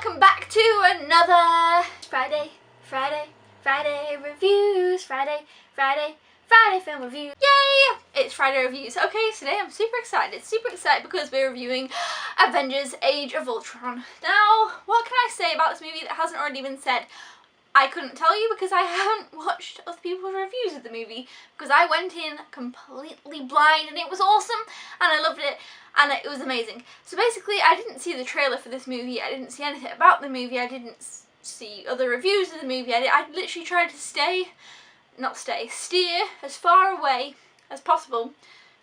welcome back to another Friday reviews, Friday film review. Yay! It's Friday reviews. Okay, today I'm super excited because we're reviewing Avengers Age of Ultron. Now, what can I say about this movie that hasn't already been said? I couldn't tell you because I haven't watched other people's reviews of the movie, because I went in completely blind and it was awesome and I loved it and it was amazing. So basically I didn't see the trailer for this movie, I didn't see anything about the movie, I didn't see other reviews of the movie, I literally tried to steer as far away as possible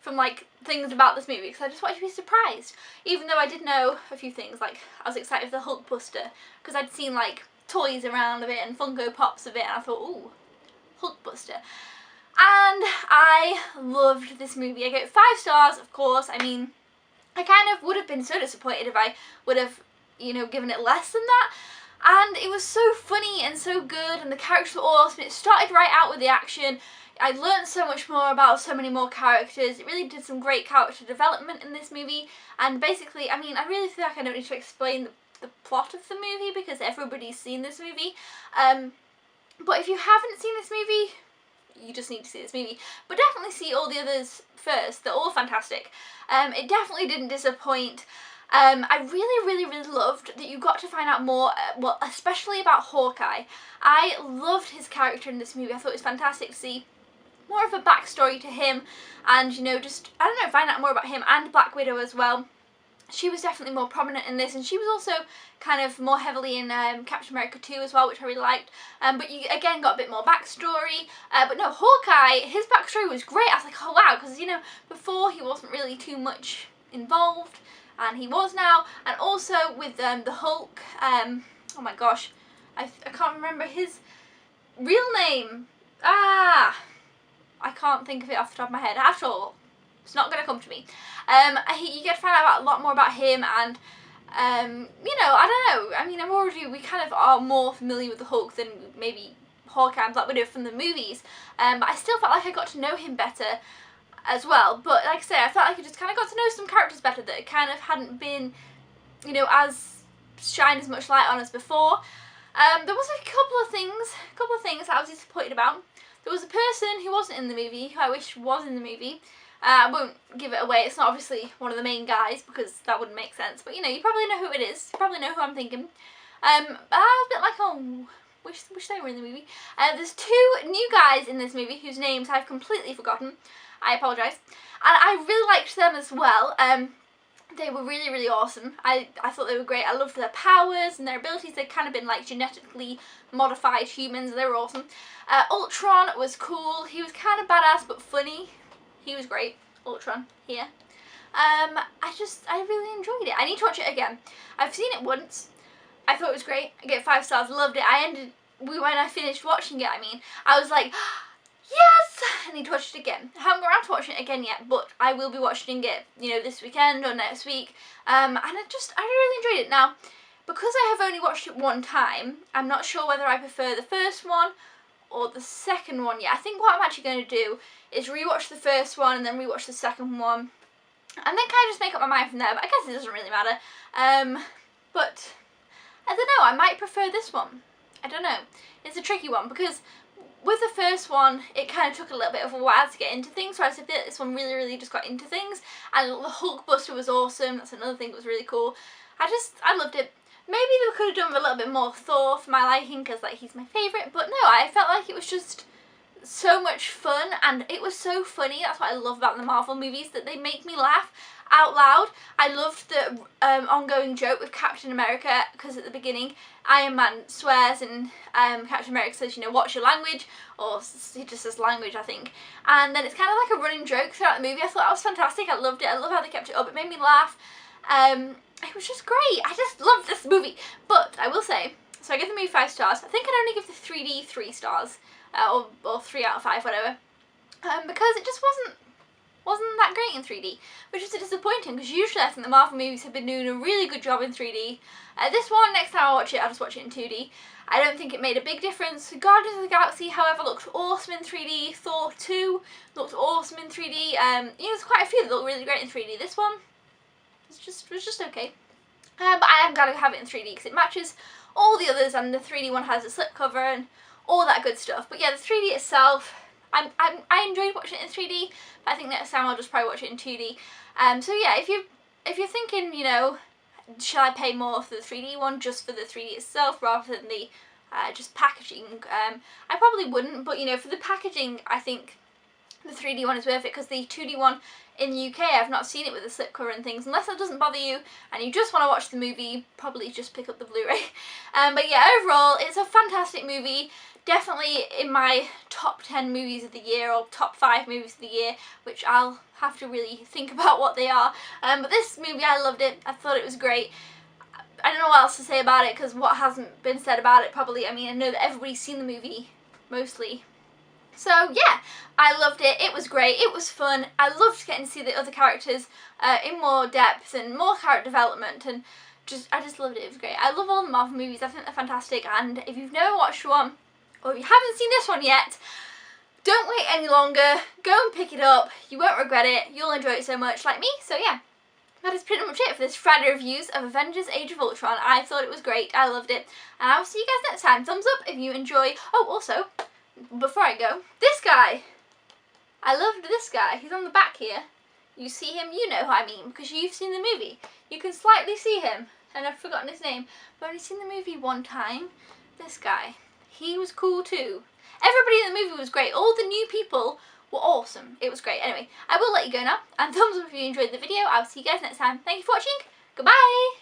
from like things about this movie because I just wanted to be surprised. Even though I did know a few things, like I was excited for the Hulkbuster because I'd seen like toys around of it and Funko Pops of it and I thought, ooh, Hulkbuster. And I loved this movie. I gave it 5 stars, of course. I mean, I kind of would have been so disappointed if I would have, you know, given it less than that. And it was so funny and so good and the characters were awesome. It started right out with the action. I learned so much more about so many more characters. It really did some great character development in this movie. And basically, I mean, I really feel like I don't need to explain the plot of the movie because everybody's seen this movie. But if you haven't seen this movie, you just need to see this movie. But definitely see all the others first. They're all fantastic. It definitely didn't disappoint. I really loved that you got to find out more, well, especially about Hawkeye. I loved his character in this movie. I thought it was fantastic to see more of a backstory to him and, you know, just, I don't know, find out more about him and Black Widow as well. She was definitely more prominent in this, and she was also kind of more heavily in Captain America 2 as well, which I really liked. But you again got a bit more backstory. But no, Hawkeye, his backstory was great. I was like, oh wow, because, you know, before he wasn't really too much involved, and he was now. And also with the Hulk, oh my gosh, I can't remember his real name. I can't think of it off the top of my head at all. It's not going to come to me. You get to find out a lot more about him and, you know, I don't know. I mean, we kind of are more familiar with the Hulk than maybe Hawkeye and Black Widow from the movies. But I still felt like I got to know him better as well. But like I say, I felt like I just kind of got to know some characters better that kind of hadn't been, you know, as shined as much light on as before. There was a couple of things that I was disappointed about. There was a person who wasn't in the movie, who I wish was in the movie. I won't give it away, it's not obviously one of the main guys because that wouldn't make sense, but you know, you probably know who it is, you probably know who I'm thinking. I was a bit like, oh, wish they were in the movie. There's 2 new guys in this movie whose names I've completely forgotten, I apologise, and I really liked them as well. They were really awesome. I thought they were great. I loved their powers and their abilities. They'd kind of been like genetically modified humans. They were awesome. Ultron was cool. He was kind of badass but funny. He was great. Ultron here. I really enjoyed it. I need to watch it again. I've seen it once. I thought it was great. I gave 5 stars. Loved it. When I finished watching it, I was like, yes! I need to watch it again. I haven't got around to watching it again yet, but I will be watching it, you know, this weekend or next week. And I really enjoyed it. Now, because I have only watched it one time, I'm not sure whether I prefer the first one or the second one yet. I think what I'm actually going to do is rewatch the first one and then rewatch the second one, and then kind of just make up my mind from there, but I guess it doesn't really matter. But I don't know, I might prefer this one. I don't know. It's a tricky one because with the first one, it kind of took a little bit of a while to get into things, whereas I feel like this one really just got into things, and the Hulkbuster was awesome. That's another thing that was really cool. I loved it. Maybe they could have done a little bit more Thor for my liking because like he's my favourite, but no, I felt like it was just so much fun and it was so funny. That's what I love about the Marvel movies, that they make me laugh out loud. I loved the ongoing joke with Captain America because at the beginning Iron Man swears and Captain America says, you know, watch your language, or he just says language, I think, and then it's kind of like a running joke throughout the movie. I thought that was fantastic. I loved it. I love how they kept it up. It made me laugh. It was just great. I just loved this movie. But I will say, so I give the movie 5 stars. I think I'd only give the 3D 3 stars, or 3 out of 5, whatever, because it just wasn't that great in 3D, which is disappointing because usually I think the Marvel movies have been doing a really good job in 3D. This one, next time I watch it, I'll just watch it in 2D. I don't think it made a big difference. Guardians of the Galaxy, however, looked awesome in 3D. Thor 2 looked awesome in 3D. You know, there's quite a few that look really great in 3D. This one was just okay. But I am going to have it in 3D because it matches all the others, and the 3D one has a slipcover and all that good stuff. But yeah, the 3D itself, I enjoyed watching it in 3D, but I think next time I'll just probably watch it in 2D. So yeah, if you're thinking, you know, shall I pay more for the 3D one just for the 3D itself rather than the just packaging, I probably wouldn't, but you know, for the packaging I think the 3D one is worth it, because the 2D one in the UK, I've not seen it with the slipcover and things. Unless that doesn't bother you and you just want to watch the movie, probably just pick up the Blu-ray. But yeah, overall, it's a fantastic movie. Definitely in my top 10 movies of the year, or top 5 movies of the year, which I'll have to really think about what they are. But this movie, I loved it. I thought it was great. I don't know what else to say about it, because what hasn't been said about it probably, I mean, I know that everybody's seen the movie, mostly. So yeah, I loved it. It was great. It was fun. I loved getting to see the other characters in more depth and more character development, and I just loved it. It was great. I love all the Marvel movies. I think they're fantastic, and if you've never watched one, or if you haven't seen this one yet, don't wait any longer. Go and pick it up. You won't regret it. You'll enjoy it so much, like me. So yeah, that is pretty much it for this Friday reviews of Avengers Age of Ultron. I thought it was great. I loved it. And I will see you guys next time. Thumbs up if you enjoy. Oh, also, before I go, this guy. I loved this guy. He's on the back here. You see him, you know who I mean, because you've seen the movie. You can slightly see him, and I've forgotten his name. But I've only seen the movie one time. This guy. He was cool too. Everybody in the movie was great. All the new people were awesome. It was great. Anyway, I will let you go now. And thumbs up if you enjoyed the video. I'll see you guys next time. Thank you for watching. Goodbye.